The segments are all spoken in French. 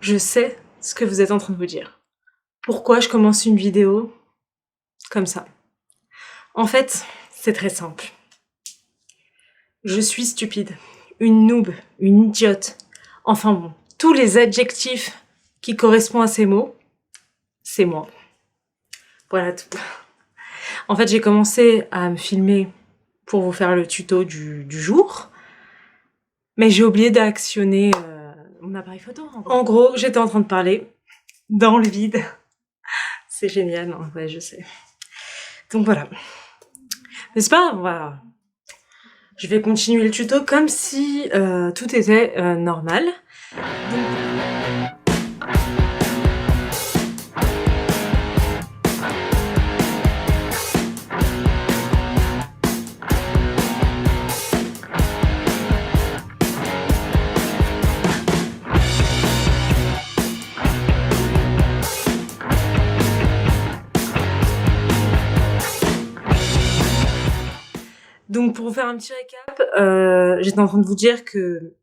Je sais ce que vous êtes en train de vous dire. Pourquoi je commence une vidéo comme ça? En fait, c'est très simple. Je suis stupide, une noob, une idiote. Enfin bon, tous les adjectifs qui correspondent à ces mots, c'est moi. Voilà tout. En fait, j'ai commencé à me filmer pour vous faire le tuto du jour, mais j'ai oublié d'actionner mon appareil photo. En gros, j'étais en train de parler dans le vide. C'est génial, hein, ouais, je sais. Donc voilà. N'est-ce pas? Voilà. Je vais continuer le tuto comme si tout était normal. Donc pour vous faire un petit récap, j'étais en train de vous dire que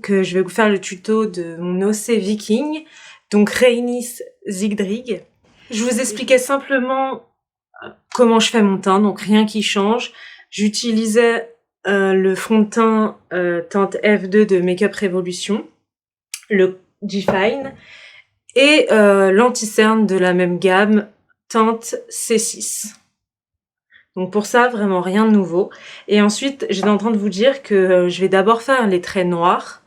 je vais vous faire le tuto de mon OC Viking, donc Rhaenys Sigdrig. Je vous expliquais simplement comment je fais mon teint, donc rien qui change. J'utilisais le fond de teint teinte F2 de Makeup Revolution, le Define, et l'anti-cerne de la même gamme, teinte C6. Donc pour ça, vraiment rien de nouveau. Et ensuite, j'étais en train de vous dire que je vais d'abord faire les traits noirs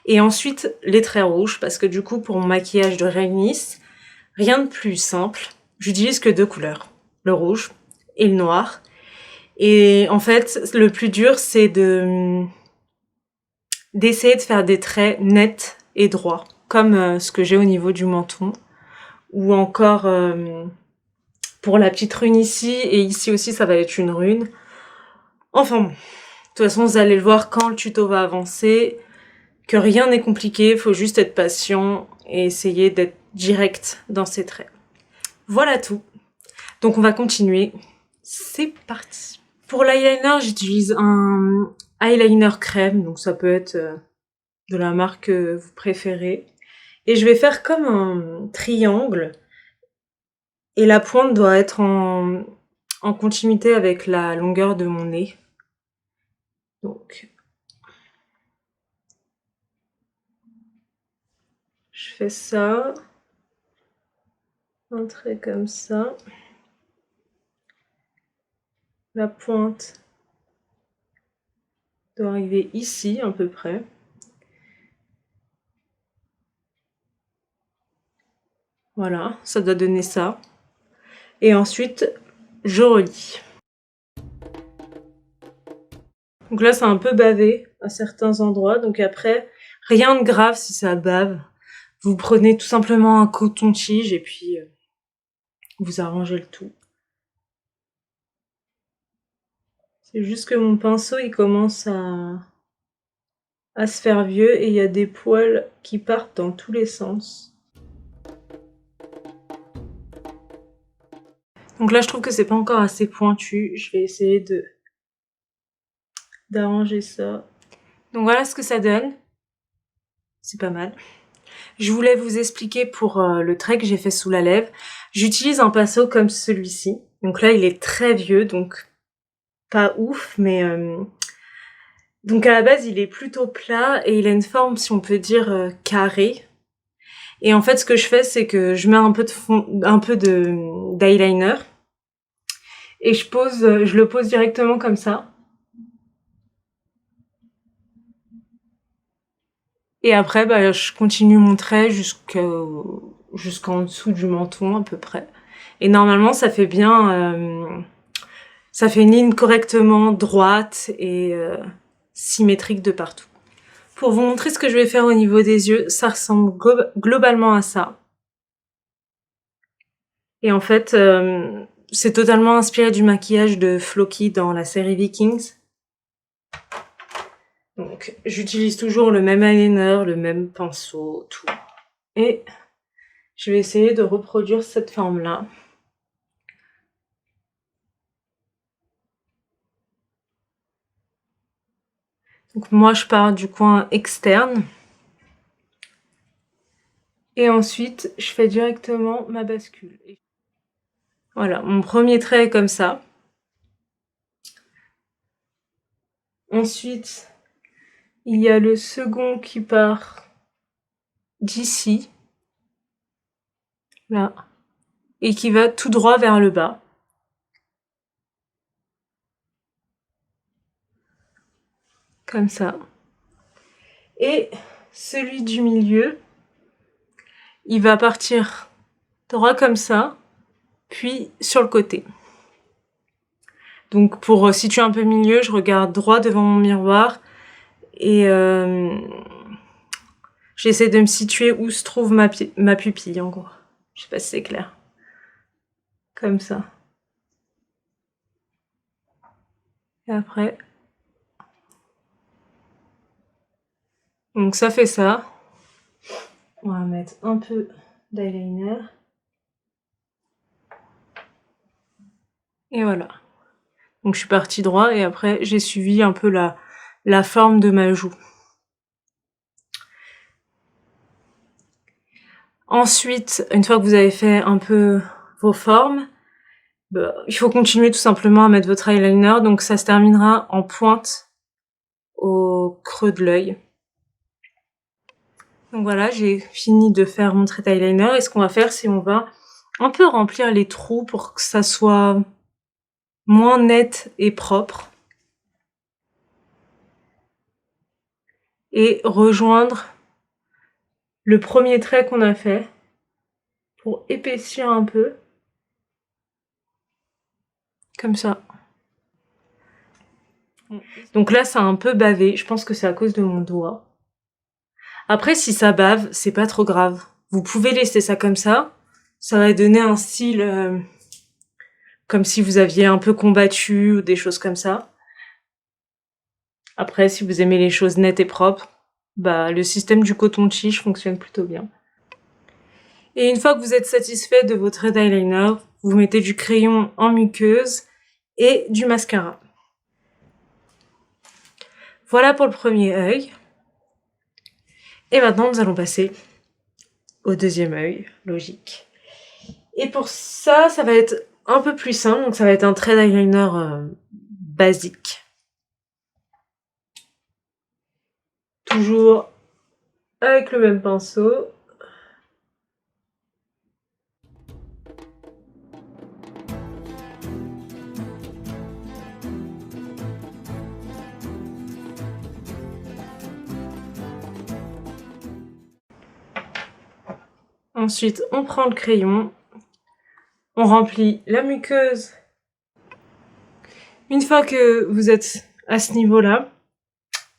et ensuite les traits rouges parce que du coup, pour mon maquillage de Rhaenys, rien de plus simple. J'utilise que deux couleurs, le rouge et le noir. Et en fait, le plus dur, c'est d'essayer de faire des traits nets et droits, comme ce que j'ai au niveau du menton, ou encore pour la petite rune ici, et ici aussi ça va être une rune. Enfin bon, de toute façon vous allez le voir quand le tuto va avancer, que rien n'est compliqué, il faut juste être patient et essayer d'être direct dans ses traits. Voilà tout. Donc on va continuer. C'est parti. Pour l'eyeliner, j'utilise un eyeliner crème, donc ça peut être de la marque que vous préférez. Et je vais faire comme un triangle. Et la pointe doit être en continuité avec la longueur de mon nez. Donc, je fais ça. Un trait comme ça. La pointe doit arriver ici à peu près. Voilà, ça doit donner ça. Et ensuite, je relis. Donc là, c'est un peu bavé à certains endroits. Donc après, rien de grave si ça bave. Vous prenez tout simplement un coton-tige et puis vous arrangez le tout. C'est juste que mon pinceau, il commence à se faire vieux et il y a des poils qui partent dans tous les sens. Donc là, je trouve que c'est pas encore assez pointu. Je vais essayer d'arranger ça. Donc voilà ce que ça donne. C'est pas mal. Je voulais vous expliquer pour le trait que j'ai fait sous la lèvre. J'utilise un pinceau comme celui-ci. Donc là, il est très vieux, donc pas ouf, mais... Donc à la base, il est plutôt plat et il a une forme, si on peut dire, carrée. Et en fait, ce que je fais, c'est que je mets un peu d'eyeliner et je le pose directement comme ça. Et après, bah, je continue mon trait jusqu'en dessous du menton à peu près. Et normalement, ça fait bien, ça fait une ligne correctement droite et symétrique de partout. Pour vous montrer ce que je vais faire au niveau des yeux, ça ressemble globalement à ça. Et en fait, c'est totalement inspiré du maquillage de Floki dans la série Vikings. Donc, j'utilise toujours le même eyeliner, le même pinceau, tout. Et je vais essayer de reproduire cette forme-là. Donc moi, je pars du coin externe. Et ensuite, je fais directement ma bascule. Voilà, mon premier trait est comme ça. Ensuite, il y a le second qui part d'ici, là, et qui va tout droit vers le bas. Comme ça. Et celui du milieu, il va partir droit comme ça, puis sur le côté. Donc pour situer un peu le milieu, je regarde droit devant mon miroir et j'essaie de me situer où se trouve ma pupille, en gros. Je sais pas si c'est clair. Comme ça. Et après... Donc ça fait ça. On va mettre un peu d'eyeliner. Et voilà. Donc je suis partie droit et après j'ai suivi un peu la forme de ma joue. Ensuite, une fois que vous avez fait un peu vos formes, il faut continuer tout simplement à mettre votre eyeliner. Donc ça se terminera en pointe au creux de l'œil. Donc voilà, j'ai fini de faire mon trait d'eyeliner et ce qu'on va faire, c'est on va un peu remplir les trous pour que ça soit moins net et propre. Et rejoindre le premier trait qu'on a fait pour épaissir un peu. Comme ça. Donc là, ça a un peu bavé. Je pense que c'est à cause de mon doigt. Après, si ça bave, c'est pas trop grave. Vous pouvez laisser ça comme ça. Ça va donner un style comme si vous aviez un peu combattu ou des choses comme ça. Après, si vous aimez les choses nettes et propres, le système du coton-tige fonctionne plutôt bien. Et une fois que vous êtes satisfait de votre trait d'eyeliner, vous mettez du crayon en muqueuse et du mascara. Voilà pour le premier œil. Et maintenant, nous allons passer au deuxième œil, logique. Et pour ça, ça va être un peu plus simple, donc ça va être un trait d'eyeliner basique. Toujours avec le même pinceau. Ensuite, on prend le crayon, on remplit la muqueuse. Une fois que vous êtes à ce niveau-là,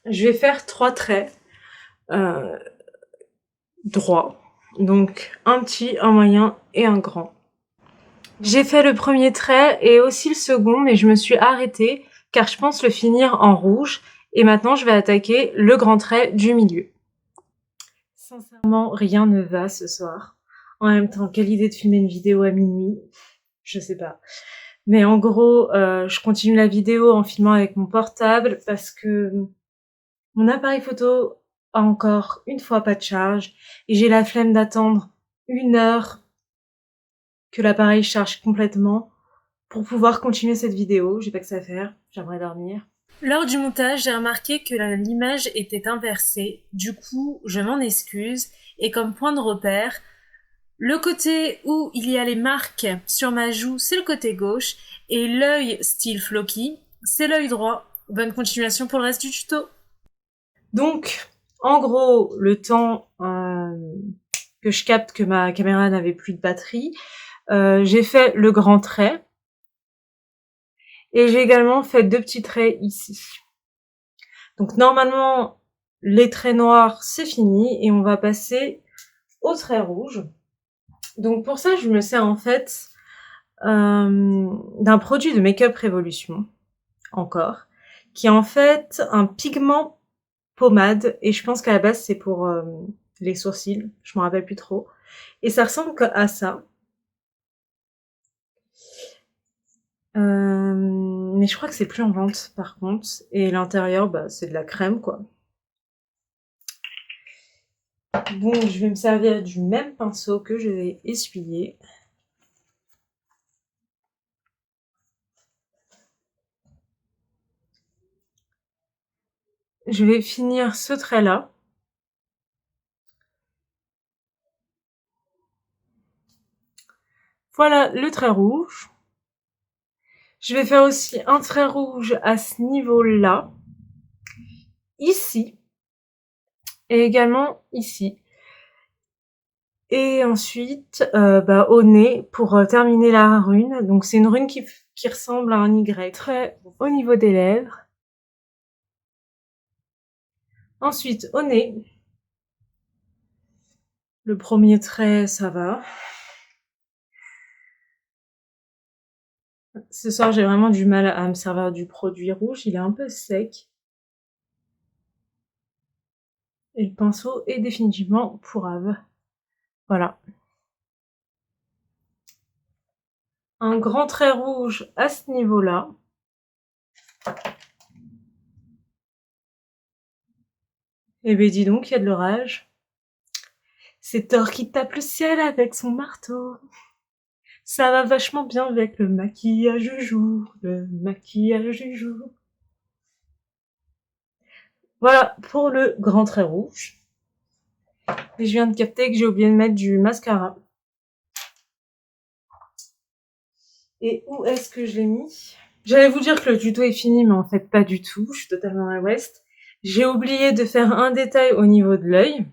je vais faire 3 traits droits. Donc un petit, un moyen et un grand. J'ai fait le premier trait et aussi le second, mais je me suis arrêtée car je pense le finir en rouge. Et maintenant, je vais attaquer le grand trait du milieu. Sincèrement, rien ne va ce soir. En même temps, quelle idée de filmer une vidéo à minuit? Je sais pas. Mais en gros, je continue la vidéo en filmant avec mon portable parce que mon appareil photo a encore une fois pas de charge et j'ai la flemme d'attendre 1 heure que l'appareil charge complètement pour pouvoir continuer cette vidéo. J'ai pas que ça à faire, j'aimerais dormir. Lors du montage, j'ai remarqué que l'image était inversée. Du coup, je m'en excuse. Et comme point de repère, le côté où il y a les marques sur ma joue, c'est le côté gauche. Et l'œil style Floki, c'est l'œil droit. Bonne continuation pour le reste du tuto. Donc, en gros, le temps que je capte que ma caméra n'avait plus de batterie, j'ai fait le grand trait. Et j'ai également fait 2 petits traits ici. Donc normalement, les traits noirs, c'est fini. Et on va passer aux traits rouges. Donc pour ça, je me sers en fait d'un produit de Make Up Revolution, encore, qui est en fait un pigment pommade. Et je pense qu'à la base, c'est pour les sourcils. Je me rappelle plus trop. Et ça ressemble à ça. Mais je crois que c'est plus en vente par contre. Et l'intérieur, c'est de la crème quoi. Donc, je vais me servir du même pinceau que je vais essuyer. Je vais finir ce trait-là. Voilà le trait rouge. Je vais faire aussi un trait rouge à ce niveau-là, ici, et également ici. Et ensuite, au nez pour terminer la rune. Donc c'est une rune qui ressemble à un Y. Trait au niveau des lèvres. Ensuite, au nez. Le premier trait, ça va. Ce soir, j'ai vraiment du mal à me servir du produit rouge. Il est un peu sec. Et le pinceau est définitivement pourrave. Voilà. Un grand trait rouge à ce niveau-là. Eh ben dis donc, il y a de l'orage. C'est Thor qui tape le ciel avec son marteau. Ça va vachement bien avec le maquillage du jour, le maquillage du jour. Voilà pour le grand trait rouge. Et je viens de capter que j'ai oublié de mettre du mascara. Et où est-ce que je l'ai mis? J'allais vous dire que le tuto est fini, mais en fait pas du tout. Je suis totalement à l'ouest. J'ai oublié de faire un détail au niveau de l'œil,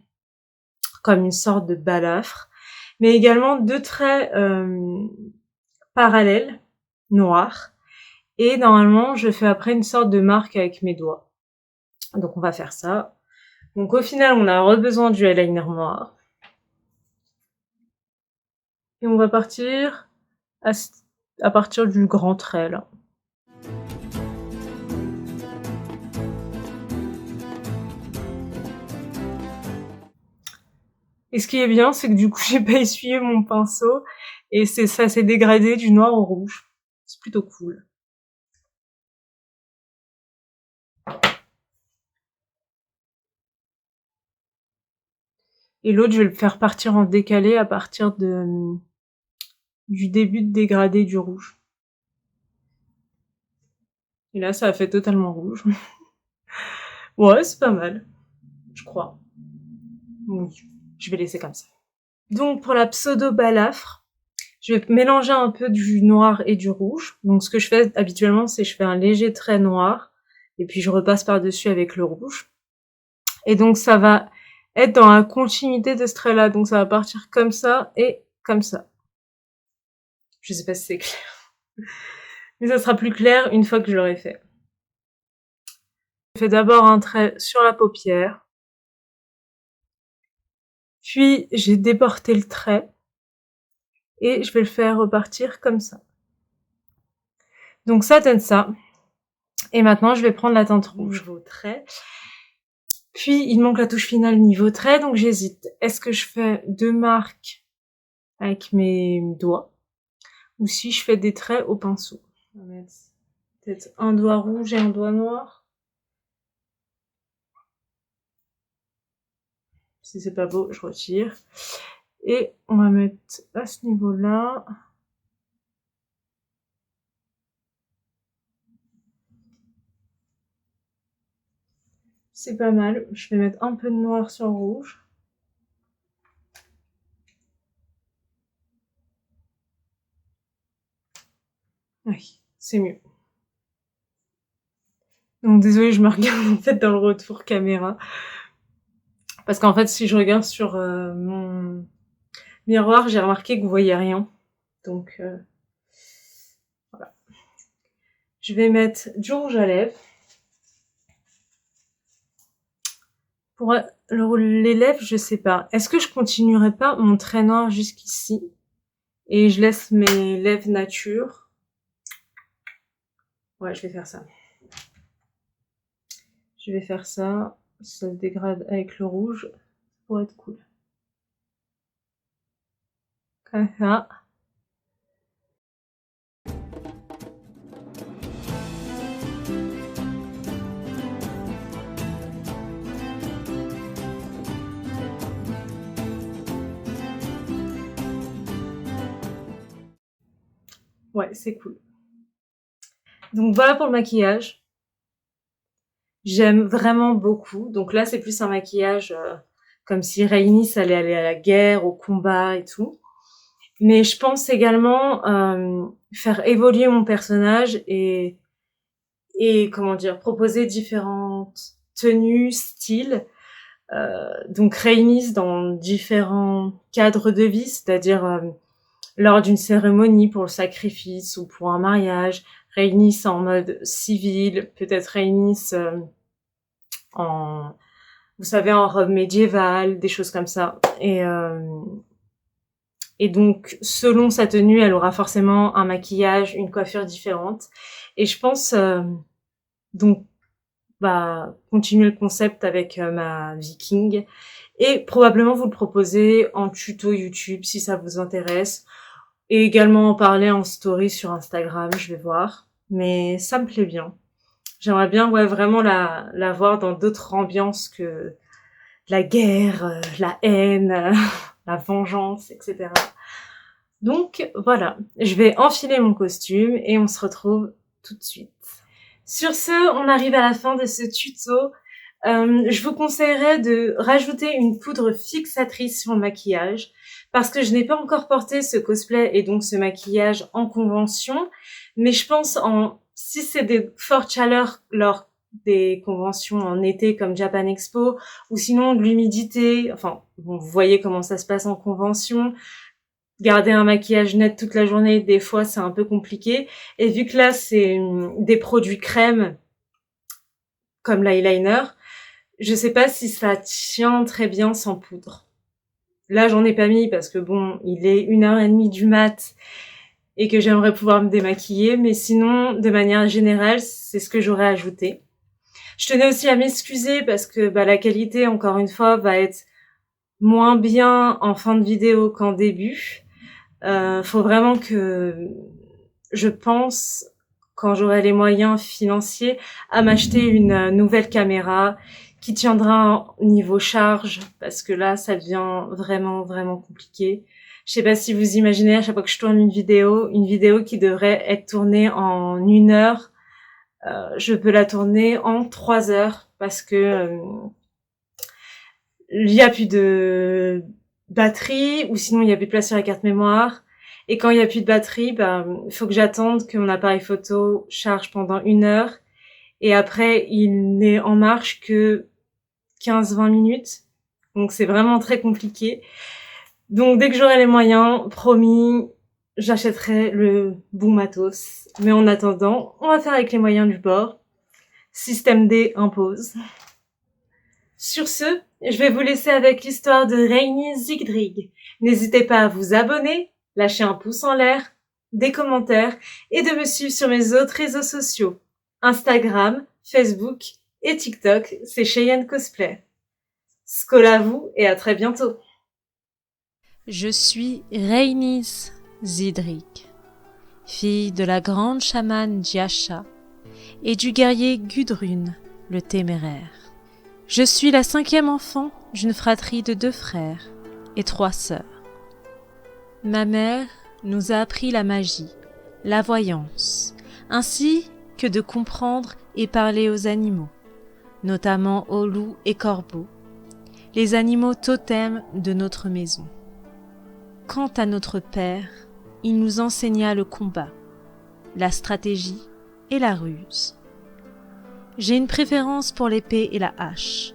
comme une sorte de balafre, mais également deux traits parallèles, noirs. Et normalement, je fais après une sorte de marque avec mes doigts. Donc on va faire ça. Donc au final, on a besoin du eyeliner noir. Et on va partir à partir du grand trait là. Et ce qui est bien, c'est que du coup, j'ai pas essuyé mon pinceau et ça s'est dégradé du noir au rouge. C'est plutôt cool. Et l'autre, je vais le faire partir en décalé à partir du début de dégradé du rouge. Et là, ça a fait totalement rouge. Ouais, c'est pas mal, je crois. Oui, je vais laisser comme ça. Donc pour la pseudo balafre, je vais mélanger un peu du noir et du rouge. Donc ce que je fais habituellement, c'est que je fais un léger trait noir et puis je repasse par-dessus avec le rouge. Et donc ça va être dans la continuité de ce trait-là. Donc ça va partir comme ça et comme ça. Je sais pas si c'est clair. Mais ça sera plus clair une fois que je l'aurai fait. Je fais d'abord un trait sur la paupière. Puis j'ai déporté le trait. Et je vais le faire repartir comme ça. Donc ça donne ça. Et maintenant, je vais prendre la teinte rouge. Niveau trait. Puis, il manque la touche finale niveau trait, donc j'hésite. Est-ce que je fais deux marques avec mes doigts ou si je fais des traits au pinceau? On va mettre peut-être un doigt rouge et un doigt noir. Si c'est pas beau, je retire. Et on va mettre à ce niveau-là. C'est pas mal. Je vais mettre un peu de noir sur le rouge. Oui, c'est mieux. Donc désolée, je me regarde en fait dans le retour caméra. Parce qu'en fait, si je regarde sur mon miroir, j'ai remarqué que vous voyez rien. Donc voilà. Je vais mettre du rouge à lèvres. Pour les lèvres, je sais pas. Est-ce que je continuerai pas mon trait noir jusqu'ici et je laisse mes lèvres nature? Ouais, je vais faire ça. Je vais faire ça. Ça se dégrade avec le rouge pour être cool. Comme ça. Ouais, c'est cool. Donc voilà pour le maquillage. J'aime vraiment beaucoup. Donc là, c'est plus un maquillage comme si Rhaenys allait aller à la guerre, au combat et tout. Mais je pense également faire évoluer mon personnage et comment dire, proposer différentes tenues, styles. Donc Rhaenys dans différents cadres de vie, c'est-à-dire lors d'une cérémonie pour le sacrifice ou pour un mariage, Rhaenys en mode civil, peut-être Rhaenys en, vous savez, en robe médiévale, des choses comme ça. Et donc, selon sa tenue, elle aura forcément un maquillage, une coiffure différente. Et je pense donc continuer le concept avec ma Viking et probablement vous le proposer en tuto YouTube si ça vous intéresse et également en parler en story sur Instagram, je vais voir. Mais ça me plaît bien. J'aimerais bien vraiment la voir dans d'autres ambiances que la guerre, la haine, la vengeance, etc. Donc voilà, je vais enfiler mon costume et on se retrouve tout de suite. Sur ce, on arrive à la fin de ce tuto. Je vous conseillerais de rajouter une poudre fixatrice sur le maquillage parce que je n'ai pas encore porté ce cosplay et donc ce maquillage en convention, mais je pense si c'est des fortes chaleurs lors des conventions en été comme Japan Expo ou sinon de l'humidité, enfin bon, vous voyez comment ça se passe en convention. Garder un maquillage net toute la journée, des fois, c'est un peu compliqué. Et vu que là, c'est des produits crème, comme l'eyeliner, je sais pas si ça tient très bien sans poudre. Là, j'en ai pas mis parce que bon, il est 1h30 du mat et que j'aimerais pouvoir me démaquiller. Mais sinon, de manière générale, c'est ce que j'aurais ajouté. Je tenais aussi à m'excuser parce que la qualité, encore une fois, va être moins bien en fin de vidéo qu'en début. Faut vraiment que je pense, quand j'aurai les moyens financiers, à m'acheter une nouvelle caméra qui tiendra niveau charge, parce que là, ça devient vraiment, vraiment compliqué. Je sais pas si vous imaginez, à chaque fois que je tourne une vidéo qui devrait être tournée en 1 heure, je peux la tourner en 3 heures, parce que il y a plus de batterie, ou sinon il y a plus de place sur la carte mémoire. Et quand il y a plus de batterie, il faut que j'attende que mon appareil photo charge pendant 1 heure. Et après, il n'est en marche que 15-20 minutes. Donc c'est vraiment très compliqué. Donc dès que j'aurai les moyens, promis, j'achèterai le bon matos. Mais en attendant, on va faire avec les moyens du bord. Système D impose. Sur ce, je vais vous laisser avec l'histoire de Rhaenys Zigdrig. N'hésitez pas à vous abonner, lâcher un pouce en l'air, des commentaires et de me suivre sur mes autres réseaux sociaux. Instagram, Facebook et TikTok, c'est Cheyenne Cosplay. Skål à vous et à très bientôt. Je suis Rhaenys Zigdrig, fille de la grande chamane Djasha et du guerrier Gudrun, le téméraire. Je suis la 5e enfant d'une fratrie de 2 frères et 3 sœurs. Ma mère nous a appris la magie, la voyance, ainsi que de comprendre et parler aux animaux, notamment aux loups et corbeaux, les animaux totems de notre maison. Quant à notre père, il nous enseigna le combat, la stratégie et la ruse. J'ai une préférence pour l'épée et la hache,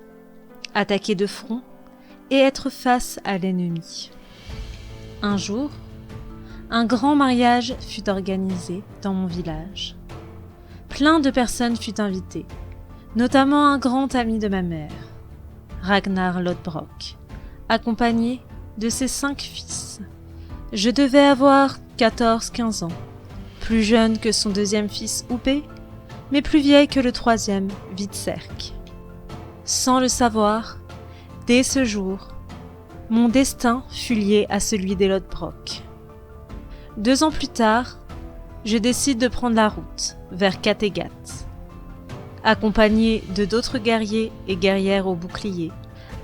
attaquer de front et être face à l'ennemi. Un jour, un grand mariage fut organisé dans mon village. Plein de personnes furent invitées, notamment un grand ami de ma mère, Ragnar Lodbrok, accompagné de ses 5 fils. Je devais avoir 14-15 ans, plus jeune que son 2e fils Oupé, mais plus vieille que le 3e, Vitserk. Sans le savoir, dès ce jour, mon destin fut lié à celui des Lodbrok. 2 ans plus tard, je décide de prendre la route vers Kattegat, accompagné de d'autres guerriers et guerrières au bouclier,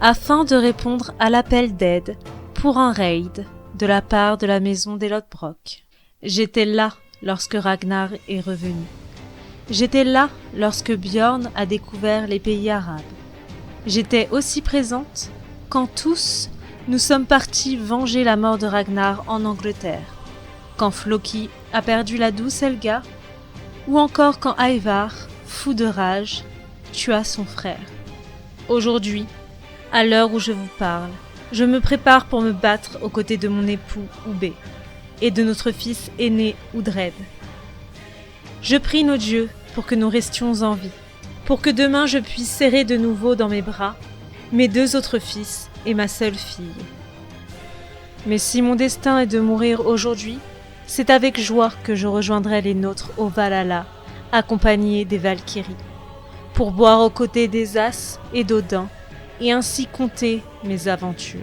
afin de répondre à l'appel d'aide pour un raid de la part de la maison des Lodbrok. J'étais là, lorsque Ragnar est revenu. J'étais là lorsque Björn a découvert les pays arabes. J'étais aussi présente quand tous nous sommes partis venger la mort de Ragnar en Angleterre, quand Floki a perdu la douce Helga, ou encore quand Ivar, fou de rage, tua son frère. Aujourd'hui, à l'heure où je vous parle, je me prépare pour me battre aux côtés de mon époux Ubbe et de notre fils aîné Uldred. Je prie nos dieux pour que nous restions en vie, pour que demain je puisse serrer de nouveau dans mes bras mes 2 autres fils et ma seule fille. Mais si mon destin est de mourir aujourd'hui, c'est avec joie que je rejoindrai les nôtres au Valhalla, accompagnés des Valkyries, pour boire aux côtés des As et d'Odin, et ainsi compter mes aventures.